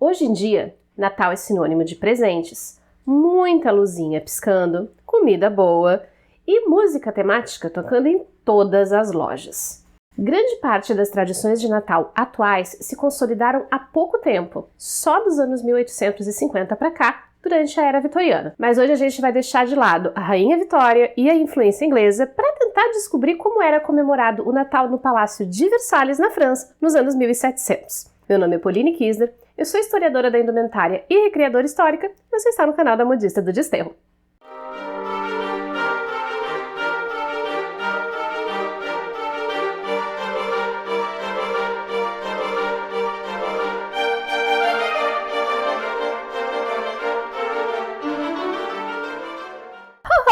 Hoje em dia, Natal é sinônimo de presentes, muita luzinha piscando, comida boa e música temática tocando em todas as lojas. Grande parte das tradições de Natal atuais se consolidaram há pouco tempo, só dos anos 1850 para cá, durante a Era Vitoriana. Mas hoje a gente vai deixar de lado a Rainha Vitória e a influência inglesa para tentar descobrir como era comemorado o Natal no Palácio de Versalhes, na França, nos anos 1700. Meu nome é Pauline Kisner, eu sou historiadora da indumentária e recriadora histórica, e você está no canal da Modista do Desterro.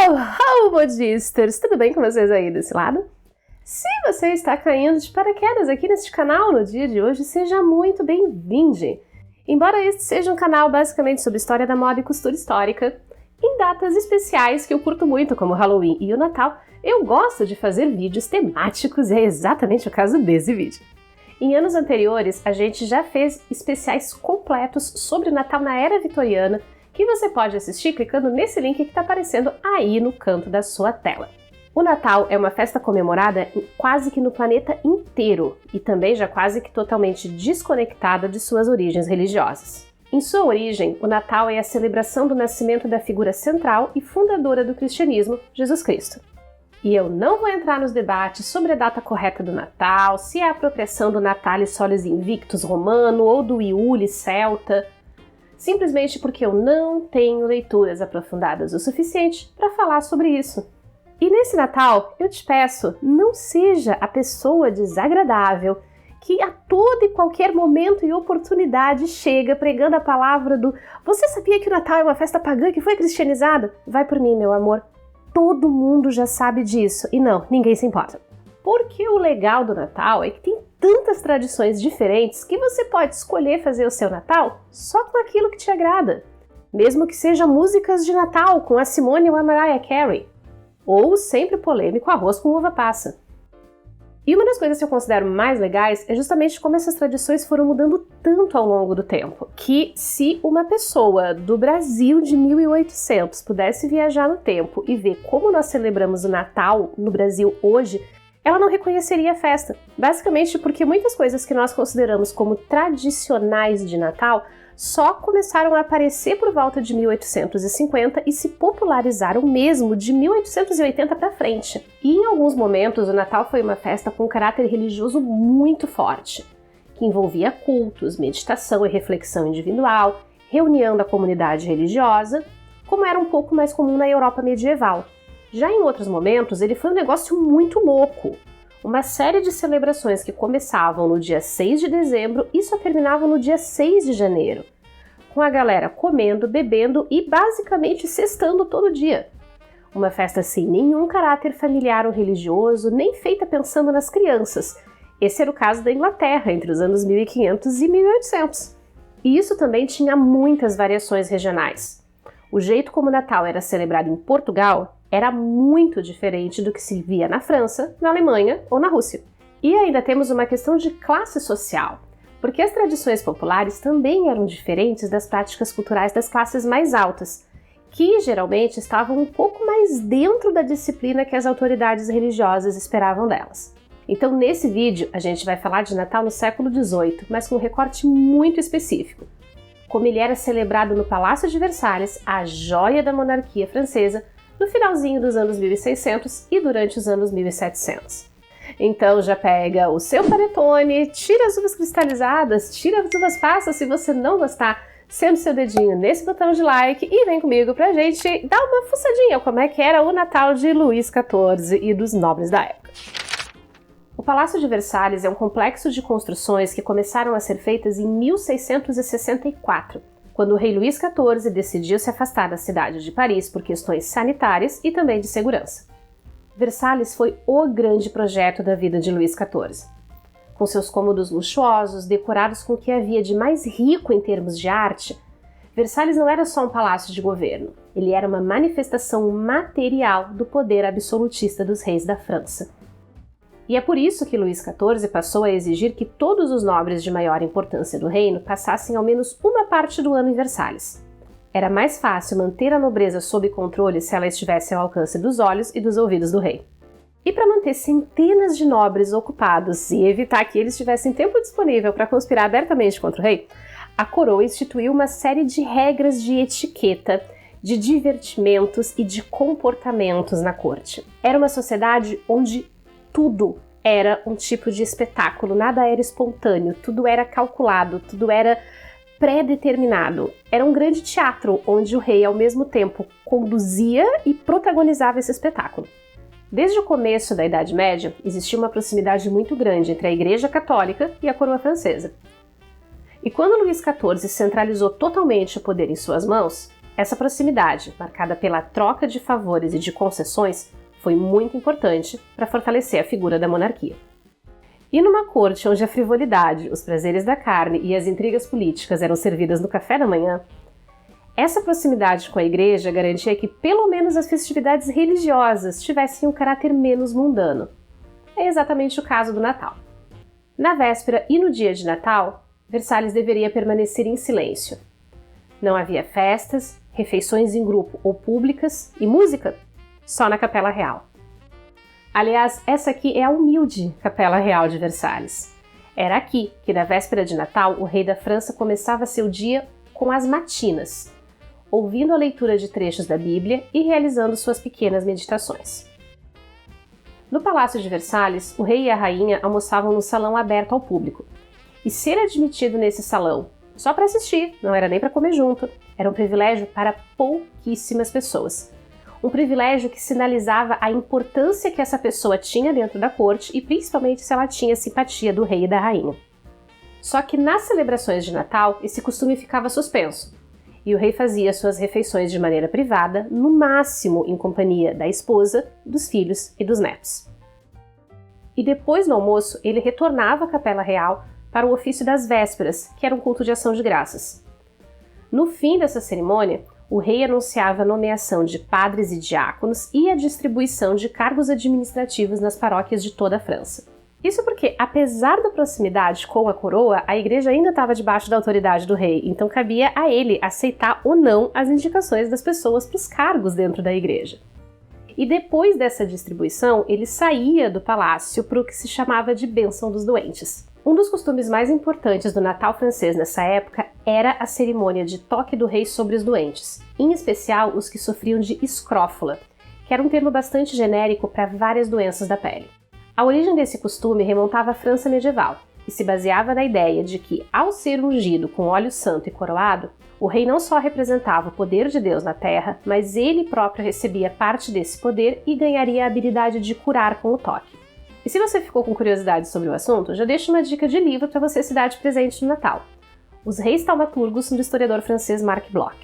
Ho, modisters! Tudo bem com vocês aí desse lado? Se você está caindo de paraquedas aqui neste canal no dia de hoje, seja muito bem-vindo! Embora este seja um canal basicamente sobre história da moda e costura histórica, em datas especiais que eu curto muito, como o Halloween e o Natal, eu gosto de fazer vídeos temáticos e é exatamente o caso desse vídeo. Em anos anteriores, a gente já fez especiais completos sobre o Natal na Era Vitoriana, que você pode assistir clicando nesse link que está aparecendo aí no canto da sua tela. O Natal é uma festa comemorada quase que no planeta inteiro e também já quase que totalmente desconectada de suas origens religiosas. Em sua origem, o Natal é a celebração do nascimento da figura central e fundadora do cristianismo, Jesus Cristo. E eu não vou entrar nos debates sobre a data correta do Natal, se é a apropriação do Natalis Solis Invictus romano ou do Iule celta, simplesmente porque eu não tenho leituras aprofundadas o suficiente para falar sobre isso. E nesse Natal, eu te peço, não seja a pessoa desagradável que a todo e qualquer momento e oportunidade chega pregando a palavra do "Você sabia que o Natal é uma festa pagã que foi cristianizada?" Vai por mim, meu amor. Todo mundo já sabe disso e não, ninguém se importa. Porque o legal do Natal é que tem tantas tradições diferentes que você pode escolher fazer o seu Natal só com aquilo que te agrada. Mesmo que seja músicas de Natal com a Simone ou a Mariah Carey. Ou o sempre polêmico arroz com uva passa. E uma das coisas que eu considero mais legais é justamente como essas tradições foram mudando tanto ao longo do tempo, que se uma pessoa do Brasil de 1800 pudesse viajar no tempo e ver como nós celebramos o Natal no Brasil hoje, ela não reconheceria a festa. Basicamente porque muitas coisas que nós consideramos como tradicionais de Natal só começaram a aparecer por volta de 1850 e se popularizaram mesmo de 1880 para frente. E em alguns momentos o Natal foi uma festa com um caráter religioso muito forte, que envolvia cultos, meditação e reflexão individual, reunião da comunidade religiosa, como era um pouco mais comum na Europa medieval. Já em outros momentos ele foi um negócio muito louco. Uma série de celebrações que começavam no dia 6 de dezembro e só terminavam no dia 6 de janeiro, com a galera comendo, bebendo e basicamente cestando todo dia. Uma festa sem nenhum caráter familiar ou religioso, nem feita pensando nas crianças. Esse era o caso da Inglaterra entre os anos 1500 e 1800. E isso também tinha muitas variações regionais. O jeito como o Natal era celebrado em Portugal era muito diferente do que se via na França, na Alemanha ou na Rússia. E ainda temos uma questão de classe social, porque as tradições populares também eram diferentes das práticas culturais das classes mais altas, que geralmente estavam um pouco mais dentro da disciplina que as autoridades religiosas esperavam delas. Então nesse vídeo a gente vai falar de Natal no século XVIII, mas com um recorte muito específico. Como ele era celebrado no Palácio de Versalhes, a joia da monarquia francesa, no finalzinho dos anos 1600 e durante os anos 1700. Então já pega o seu panetone, tira as uvas cristalizadas, tira as uvas passas se você não gostar, sendo seu dedinho nesse botão de like e vem comigo pra gente dar uma fuçadinha como é que era o Natal de Luís XIV e dos nobres da época. O Palácio de Versalhes é um complexo de construções que começaram a ser feitas em 1664, quando o rei Luís XIV decidiu se afastar da cidade de Paris por questões sanitárias e também de segurança. Versalhes foi o grande projeto da vida de Luís XIV. Com seus cômodos luxuosos, decorados com o que havia de mais rico em termos de arte, Versalhes não era só um palácio de governo, ele era uma manifestação material do poder absolutista dos reis da França. E é por isso que Luís XIV passou a exigir que todos os nobres de maior importância do reino passassem ao menos uma parte do ano em Versalhes. Era mais fácil manter a nobreza sob controle se ela estivesse ao alcance dos olhos e dos ouvidos do rei. E para manter centenas de nobres ocupados e evitar que eles tivessem tempo disponível para conspirar abertamente contra o rei, a coroa instituiu uma série de regras de etiqueta, de divertimentos e de comportamentos na corte. Era uma sociedade onde tudo era um tipo de espetáculo, nada era espontâneo, tudo era calculado, tudo era pré-determinado. Era um grande teatro onde o rei, ao mesmo tempo, conduzia e protagonizava esse espetáculo. Desde o começo da Idade Média, existia uma proximidade muito grande entre a Igreja Católica e a coroa francesa. E quando Luís XIV centralizou totalmente o poder em suas mãos, essa proximidade, marcada pela troca de favores e de concessões, foi muito importante para fortalecer a figura da monarquia. E numa corte onde a frivolidade, os prazeres da carne e as intrigas políticas eram servidas no café da manhã, essa proximidade com a igreja garantia que pelo menos as festividades religiosas tivessem um caráter menos mundano. É exatamente o caso do Natal. Na véspera e no dia de Natal, Versalhes deveria permanecer em silêncio. Não havia festas, refeições em grupo ou públicas e música só na Capela Real. Aliás, essa aqui é a humilde Capela Real de Versalhes. Era aqui que, na véspera de Natal, o rei da França começava seu dia com as matinas, ouvindo a leitura de trechos da Bíblia e realizando suas pequenas meditações. No Palácio de Versalhes, o rei e a rainha almoçavam no salão aberto ao público. E ser admitido nesse salão só para assistir, não era nem para comer junto, era um privilégio para pouquíssimas pessoas. Um privilégio que sinalizava a importância que essa pessoa tinha dentro da corte e principalmente se ela tinha simpatia do rei e da rainha. Só que nas celebrações de Natal, esse costume ficava suspenso, e o rei fazia suas refeições de maneira privada, no máximo em companhia da esposa, dos filhos e dos netos. E depois do almoço, ele retornava à Capela Real para o ofício das vésperas, que era um culto de ação de graças. No fim dessa cerimônia, o rei anunciava a nomeação de padres e diáconos e a distribuição de cargos administrativos nas paróquias de toda a França. Isso porque, apesar da proximidade com a coroa, a igreja ainda estava debaixo da autoridade do rei, então cabia a ele aceitar ou não as indicações das pessoas para os cargos dentro da igreja. E depois dessa distribuição, ele saía do palácio para o que se chamava de bênção dos doentes. Um dos costumes mais importantes do Natal francês nessa época era a cerimônia de toque do rei sobre os doentes, em especial os que sofriam de escrófula, que era um termo bastante genérico para várias doenças da pele. A origem desse costume remontava à França medieval e se baseava na ideia de que, ao ser ungido com óleo santo e coroado, o rei não só representava o poder de Deus na terra, mas ele próprio recebia parte desse poder e ganharia a habilidade de curar com o toque. E se você ficou com curiosidade sobre o assunto, já deixo uma dica de livro para você se dar de presente no Natal. Os Reis Taumaturgos, do historiador francês Marc Bloch.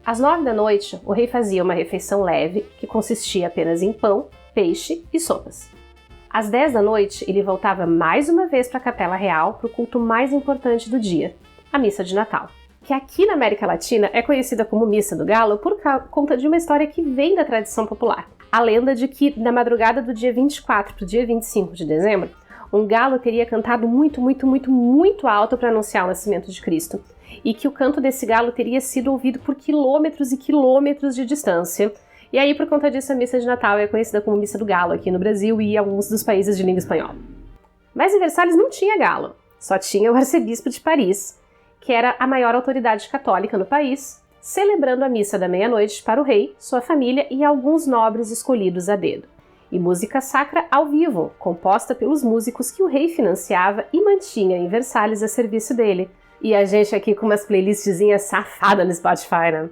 Às 9 da noite, o rei fazia uma refeição leve, que consistia apenas em pão, peixe e sopas. Às 10 da noite, ele voltava mais uma vez para a Capela Real para o culto mais importante do dia, a Missa de Natal, que aqui na América Latina é conhecida como Missa do Galo por conta de uma história que vem da tradição popular. A lenda de que, na madrugada do dia 24 para o dia 25 de dezembro, um galo teria cantado muito alto para anunciar o nascimento de Cristo, e que o canto desse galo teria sido ouvido por quilômetros e quilômetros de distância. E aí, por conta disso, a Missa de Natal é conhecida como Missa do Galo aqui no Brasil e em alguns dos países de língua espanhola. Mas em Versalhes não tinha galo, só tinha o arcebispo de Paris, que era a maior autoridade católica no país, celebrando a missa da meia-noite para o rei, sua família e alguns nobres escolhidos a dedo. E música sacra ao vivo, composta pelos músicos que o rei financiava e mantinha em Versalhes a serviço dele. E a gente aqui com umas playlistzinhas safadas no Spotify, né?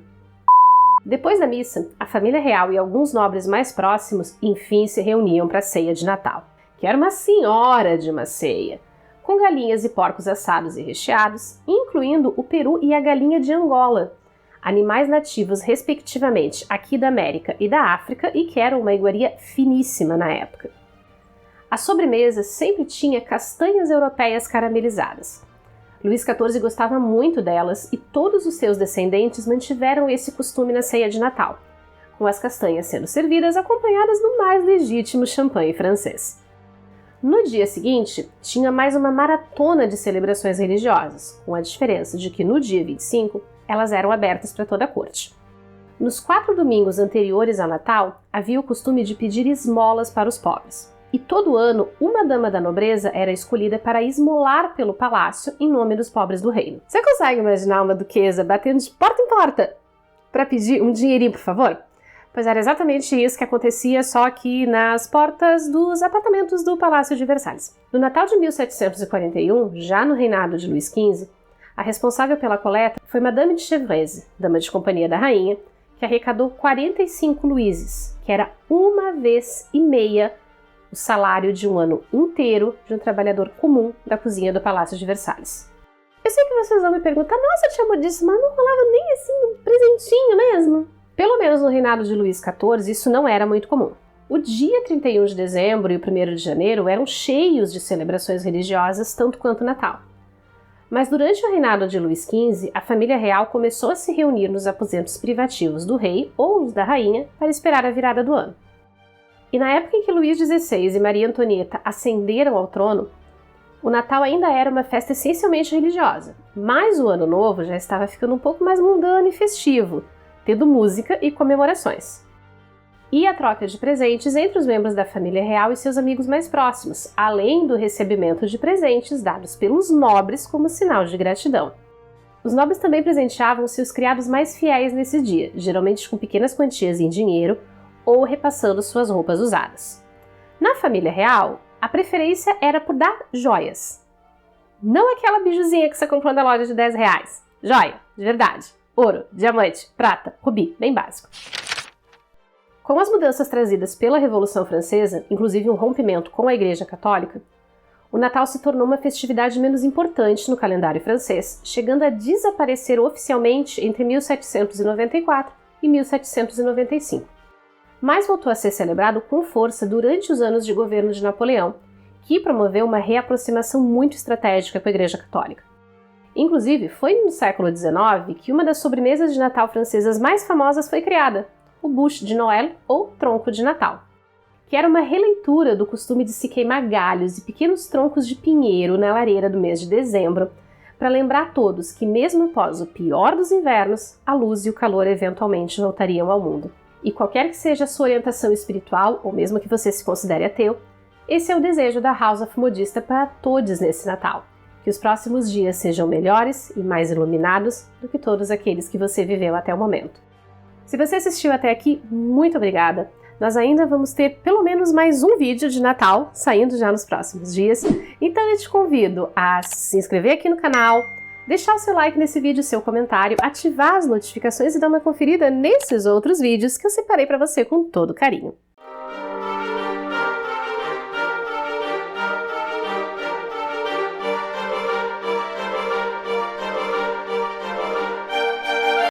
Depois da missa, a família real e alguns nobres mais próximos, enfim, se reuniam para a ceia de Natal, que era uma senhora de uma ceia, com galinhas e porcos assados e recheados, incluindo o peru e a galinha de Angola, animais nativos respectivamente aqui da América e da África e que eram uma iguaria finíssima na época. A sobremesa sempre tinha castanhas europeias caramelizadas. Luís XIV gostava muito delas e todos os seus descendentes mantiveram esse costume na ceia de Natal, com as castanhas sendo servidas acompanhadas do mais legítimo champanhe francês. No dia seguinte, tinha mais uma maratona de celebrações religiosas, com a diferença de que no dia 25, elas eram abertas para toda a corte. Nos 4 domingos anteriores ao Natal, havia o costume de pedir esmolas para os pobres. E todo ano, uma dama da nobreza era escolhida para esmolar pelo palácio em nome dos pobres do reino. Você consegue imaginar uma duquesa batendo de porta em porta para pedir um dinheirinho, por favor? Pois era exatamente isso que acontecia, só que nas portas dos apartamentos do Palácio de Versalhes. No Natal de 1741, já no reinado de Luís XV, a responsável pela coleta foi Madame de Chevreuse, dama de companhia da rainha, que arrecadou 45 luíses, que era 1,5 vezes o salário de um ano inteiro de um trabalhador comum da cozinha do Palácio de Versalhes. Eu sei que vocês vão me perguntar, nossa, tia Modíssima, mas não rolava nem assim um presentinho mesmo? Pelo menos no reinado de Luís XIV, isso não era muito comum. O dia 31 de dezembro e o 1º de janeiro eram cheios de celebrações religiosas, tanto quanto o Natal. Mas durante o reinado de Luís XV, a família real começou a se reunir nos aposentos privativos do rei ou os da rainha para esperar a virada do ano. E na época em que Luís XVI e Maria Antonieta ascenderam ao trono, o Natal ainda era uma festa essencialmente religiosa, mas o Ano Novo já estava ficando um pouco mais mundano e festivo, tendo música e comemorações. E a troca de presentes entre os membros da família real e seus amigos mais próximos, além do recebimento de presentes dados pelos nobres como sinal de gratidão. Os nobres também presenteavam seus criados mais fiéis nesse dia, geralmente com pequenas quantias em dinheiro ou repassando suas roupas usadas. Na família real, a preferência era por dar joias. Não aquela bijuzinha que você comprou na loja de R$10. Joia, de verdade. Ouro, diamante, prata, rubi, bem básico. Com as mudanças trazidas pela Revolução Francesa, inclusive um rompimento com a Igreja Católica, o Natal se tornou uma festividade menos importante no calendário francês, chegando a desaparecer oficialmente entre 1794 e 1795. Mas voltou a ser celebrado com força durante os anos de governo de Napoleão, que promoveu uma reaproximação muito estratégica com a Igreja Católica. Inclusive, foi no século XIX que uma das sobremesas de Natal francesas mais famosas foi criada, o Bûche de Noël, ou Tronco de Natal, que era uma releitura do costume de se queimar galhos e pequenos troncos de pinheiro na lareira do mês de dezembro, para lembrar a todos que mesmo após o pior dos invernos, a luz e o calor eventualmente voltariam ao mundo. E qualquer que seja a sua orientação espiritual, ou mesmo que você se considere ateu, esse é o desejo da House of Modista para todos nesse Natal. Que os próximos dias sejam melhores e mais iluminados do que todos aqueles que você viveu até o momento. Se você assistiu até aqui, muito obrigada! Nós ainda vamos ter pelo menos mais um vídeo de Natal saindo já nos próximos dias, então eu te convido a se inscrever aqui no canal, deixar o seu like nesse vídeo, seu comentário, ativar as notificações e dar uma conferida nesses outros vídeos que eu separei para você com todo carinho.